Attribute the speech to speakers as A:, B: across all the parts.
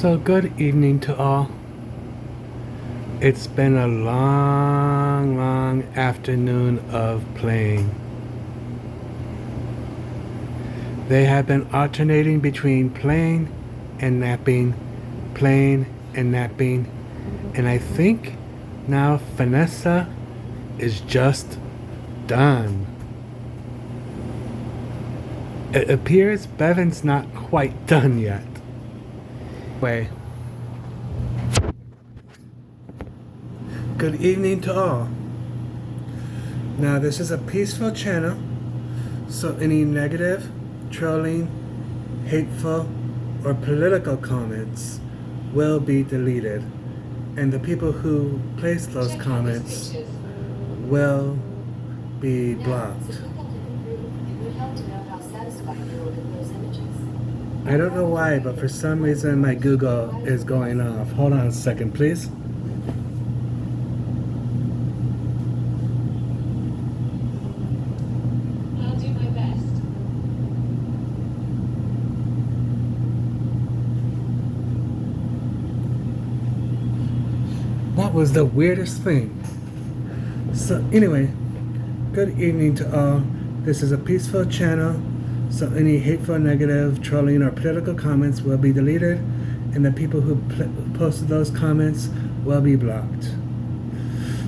A: So good evening to all. It's been a long afternoon of playing. They have been alternating between playing and napping, and I think now Vanessa is just done. It appears Bevan's not quite done yet. Way. Good evening to all. Now this is a peaceful channel, so any negative, trolling, hateful, or political comments will be deleted, and the people who place those comments will be blocked. I don't know why, but for some reason my Google is going off. Hold on a second, please.
B: I'll do my best.
A: That was the weirdest thing. So anyway, good evening to all. This is a peaceful channel, so any hateful, negative, trolling, or political comments will be deleted, and the people who posted those comments will be blocked.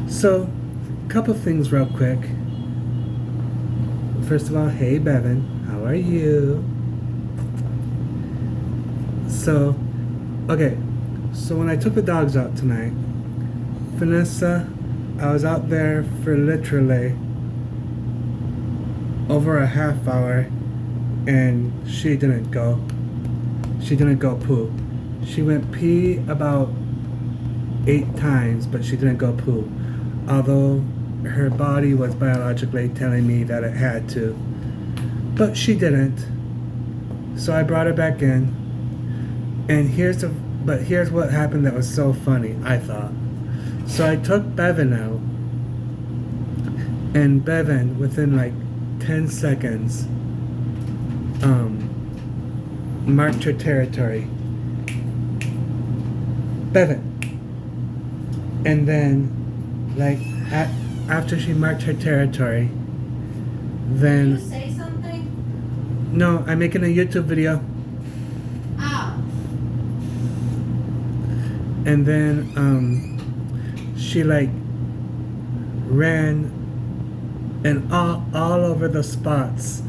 A: So, a couple things real quick. First of all, hey Bevan, how are you? So, okay, so when I took the dogs out tonight, Vanessa, I was out there for literally over a half hour, and she didn't go poo. She went pee about 8 times, but she didn't go poo, although her body was biologically telling me that it had to, but she didn't. So I brought her back in, and here's what happened that was so funny, I thought. So I took Bevan out, and Bevan, within like 10 seconds, marked her territory. Bevan. And then, like, after she marked her territory, then...
B: Did you say something?
A: No, I'm making a YouTube video.
B: Oh.
A: And then, she, like, ran and all over the spots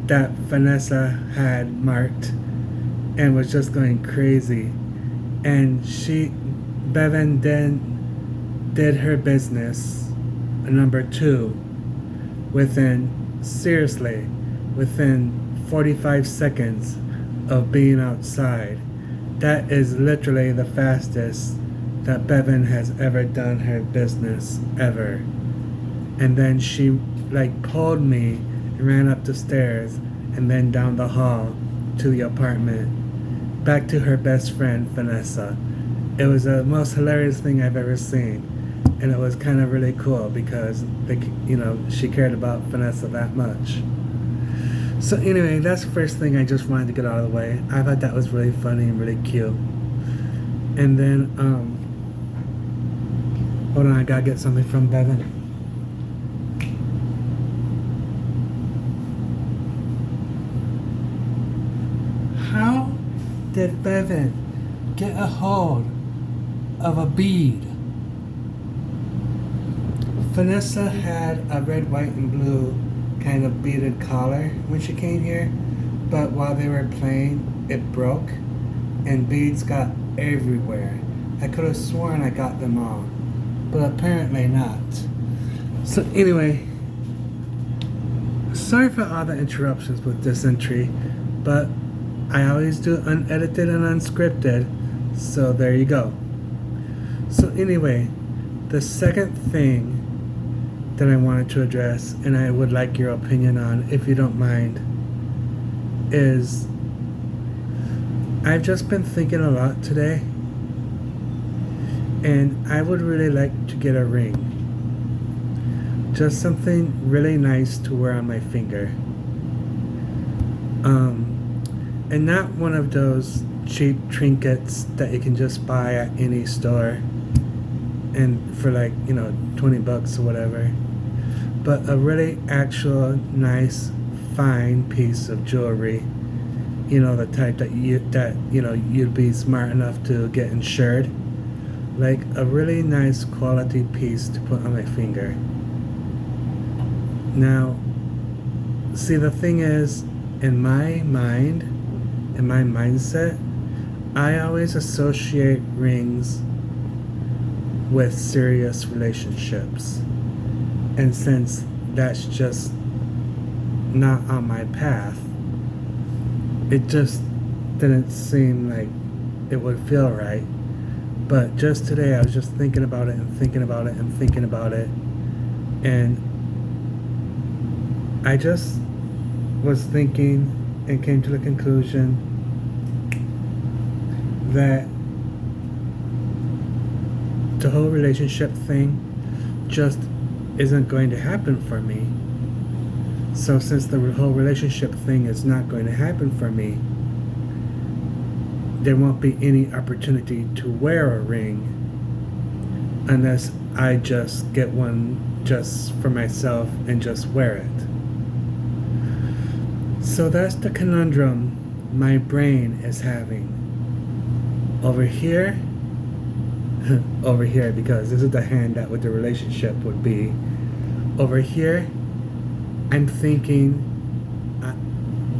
A: that Vanessa had marked, and was just going crazy. And Bevan then did her business, number 2, within 45 seconds of being outside. That is literally the fastest that Bevan has ever done her business, ever. And then she like pulled me and ran up the stairs and then down the hall to the apartment, back to her best friend Vanessa. It was the most hilarious thing I've ever seen, and it was kind of really cool because she cared about Vanessa that much. So anyway, that's the first thing I just wanted to get out of the way. I thought that was really funny and really cute. And then hold on, I gotta get something from Bevan. How did Bevan get a hold of a bead? Vanessa had a red, white, and blue kind of beaded collar when she came here, but while they were playing, it broke, and beads got everywhere. I could have sworn I got them all, but apparently not. So anyway, sorry for all the interruptions with this entry, but I always do unedited and unscripted, so there you go. So anyway, the second thing that I wanted to address, and I would like your opinion on, if you don't mind, is I've just been thinking a lot today, and I would really like to get a ring. Just something really nice to wear on my finger. And not one of those cheap trinkets that you can just buy at any store and for like, $20 or whatever. But a really actual nice fine piece of jewelry, the type that you'd be smart enough to get insured. Like a really nice quality piece to put on my finger. Now, see, the thing is, in my mind, in my mindset, I always associate rings with serious relationships. And since that's just not on my path, it just didn't seem like it would feel right. But just today, I was just thinking about it and thinking about it and thinking about it. And I just was thinking and came to the conclusion that the whole relationship thing just isn't going to happen for me. So since the whole relationship thing is not going to happen for me, there won't be any opportunity to wear a ring unless I just get one just for myself and just wear it. So that's the conundrum my brain is having. Over here, over here, because this is the hand that with the relationship would be. Over here, I'm thinking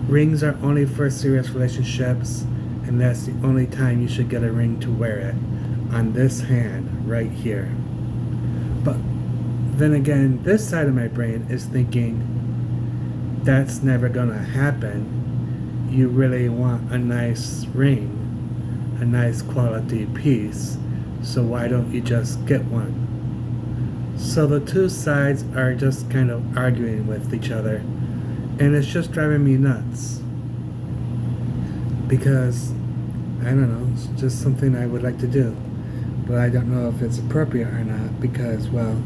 A: rings are only for serious relationships, and that's the only time you should get a ring to wear it, on this hand right here. But then again, this side of my brain is thinking that's never gonna happen. You really want a nice ring, a nice quality piece, so why don't you just get one? So the two sides are just kind of arguing with each other, and it's just driving me nuts. Because, I don't know, it's just something I would like to do. But I don't know if it's appropriate or not, because, well,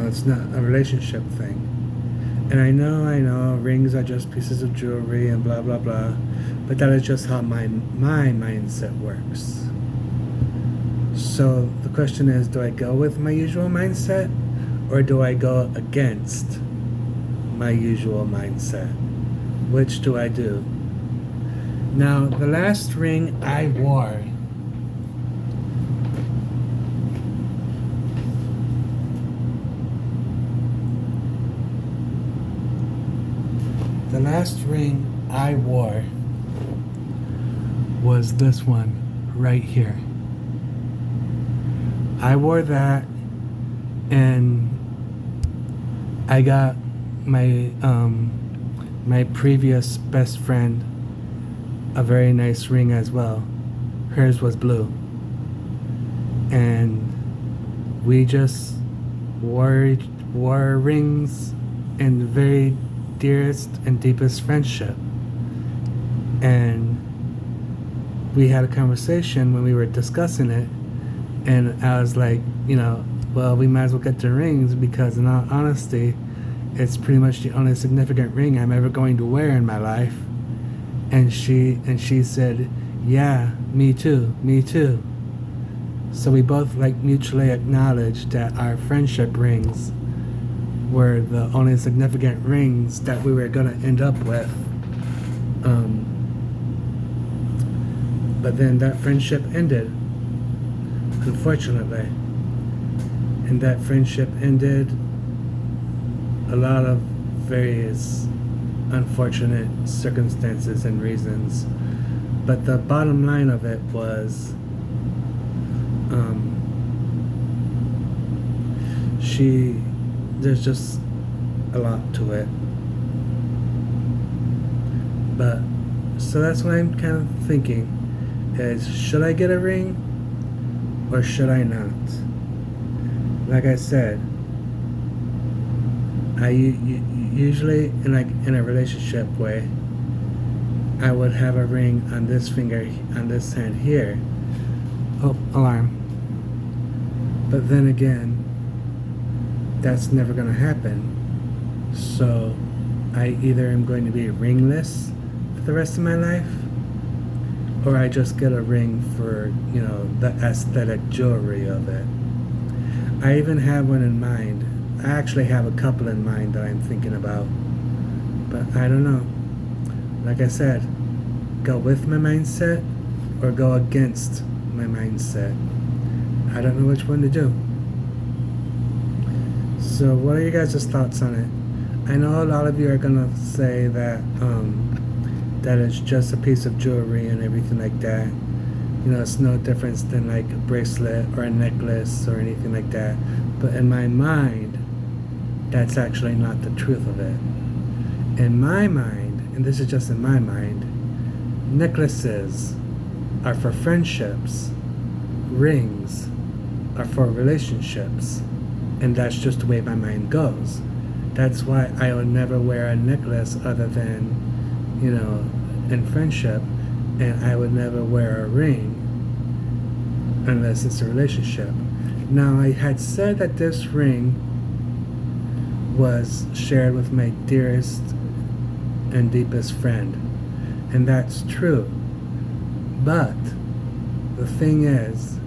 A: it's not a relationship thing. And I know, rings are just pieces of jewelry and blah, blah, blah. But that is just how my mindset works. So the question is, do I go with my usual mindset, or do I go against my usual mindset? Which do I do? Now, the last ring I wore, was this one right here. I wore that, and I got my my previous best friend a very nice ring as well. Hers was blue, and we just wore rings in the very dearest and deepest friendship. And we had a conversation when we were discussing it, and I was like, well, we might as well get the rings, because in all honesty, it's pretty much the only significant ring I'm ever going to wear in my life. And she said, yeah, me too. So we both mutually acknowledged that our friendship rings were the only significant rings that we were gonna end up with. But then that friendship ended, unfortunately. And that friendship ended a lot of various unfortunate circumstances and reasons. But the bottom line of it was, there's just a lot to it. But, so that's what I'm kind of thinking, is should I get a ring or should I not? Like I said, I usually, in a relationship way, I would have a ring on this finger, on this hand here. Oh, alarm. But then again, that's never gonna happen. So I either am going to be ringless for the rest of my life, or I just get a ring for, the aesthetic jewelry of it. I even have one in mind. I actually have a couple in mind that I'm thinking about. But I don't know. Like I said, go with my mindset or go against my mindset. I don't know which one to do. So what are you guys' thoughts on it? I know a lot of you are gonna say that that it's just a piece of jewelry and everything like that. It's no difference than like a bracelet or a necklace or anything like that. But in my mind, that's actually not the truth of it. In my mind, and this is just in my mind, necklaces are for friendships, rings are for relationships, and that's just the way my mind goes. That's why I would never wear a necklace other than, in friendship, and I would never wear a ring unless it's a relationship. Now, I had said that this ring was shared with my dearest and deepest friend, and that's true. But the thing is,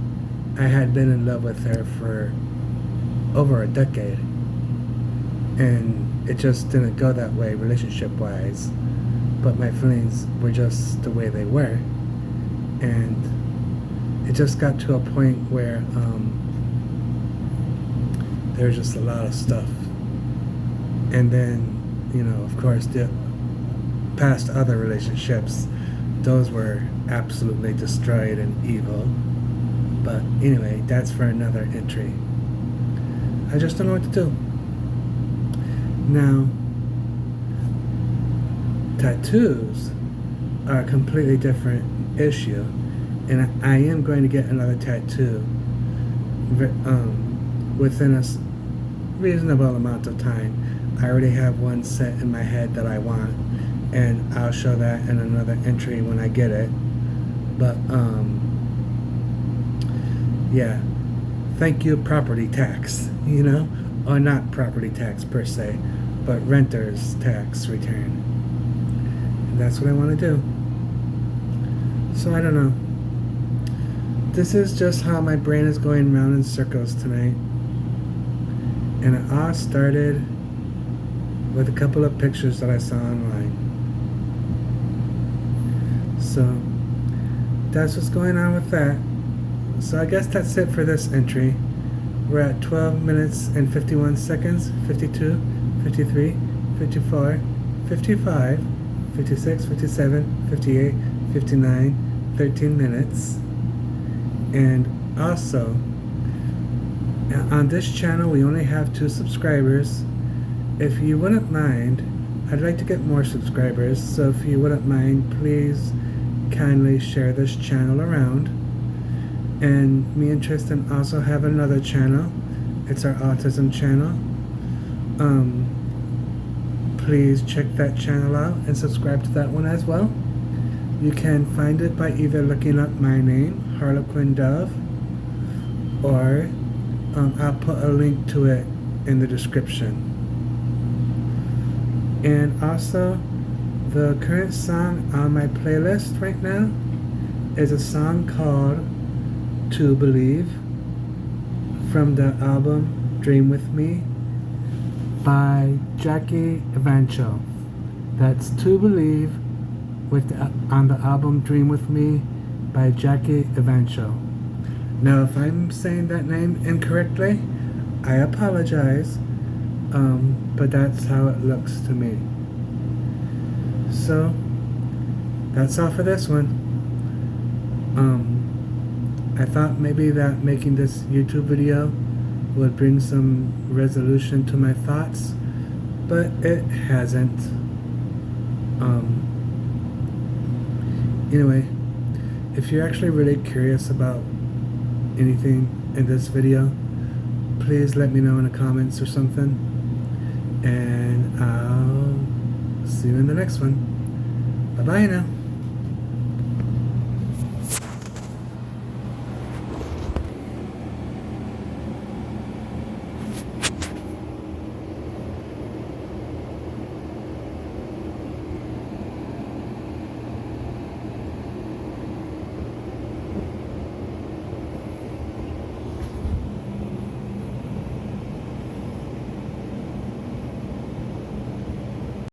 A: I had been in love with her for over a decade, and it just didn't go that way relationship wise, but my feelings were just the way they were, and it just got to a point where there was just a lot of stuff. And then, of course, the past other relationships, those were absolutely destroyed and evil. But anyway, that's for another entry. I just don't know what to do. Now, tattoos are a completely different issue, and I am going to get another tattoo within a reasonable amount of time. I already have one set in my head that I want, and I'll show that in another entry when I get it. But yeah, thank you property tax, or not property tax per se, but renter's tax return. And that's what I want to do. So I don't know. This is just how my brain is going round in circles tonight. And it all started with a couple of pictures that I saw online. So that's what's going on with that. So I guess that's it for this entry. We're at 12 minutes and 51 seconds, 52, 53, 54, 55, 56, 57, 58, 59, 13 minutes. And also, on this channel we only have 2 subscribers. If you wouldn't mind, I'd like to get more subscribers, so if you wouldn't mind, please kindly share this channel around. And me and Tristan also have another channel. It's our autism channel. Please check that channel out and subscribe to that one as well. You can find it by either looking up my name, Harlequin Dove, or I'll put a link to it in the description. And also, the current song on my playlist right now is a song called To Believe from the album Dream With Me by Jackie Evancho. That's To Believe on the album Dream With Me by Jackie Evancho. Now, if I'm saying that name incorrectly, I apologize, but that's how it looks to me. So, that's all for this one. I thought maybe that making this YouTube video would bring some resolution to my thoughts, but it hasn't. Anyway, if you're actually really curious about anything in this video, please let me know in the comments or something, and I'll see you in the next one. Bye bye now.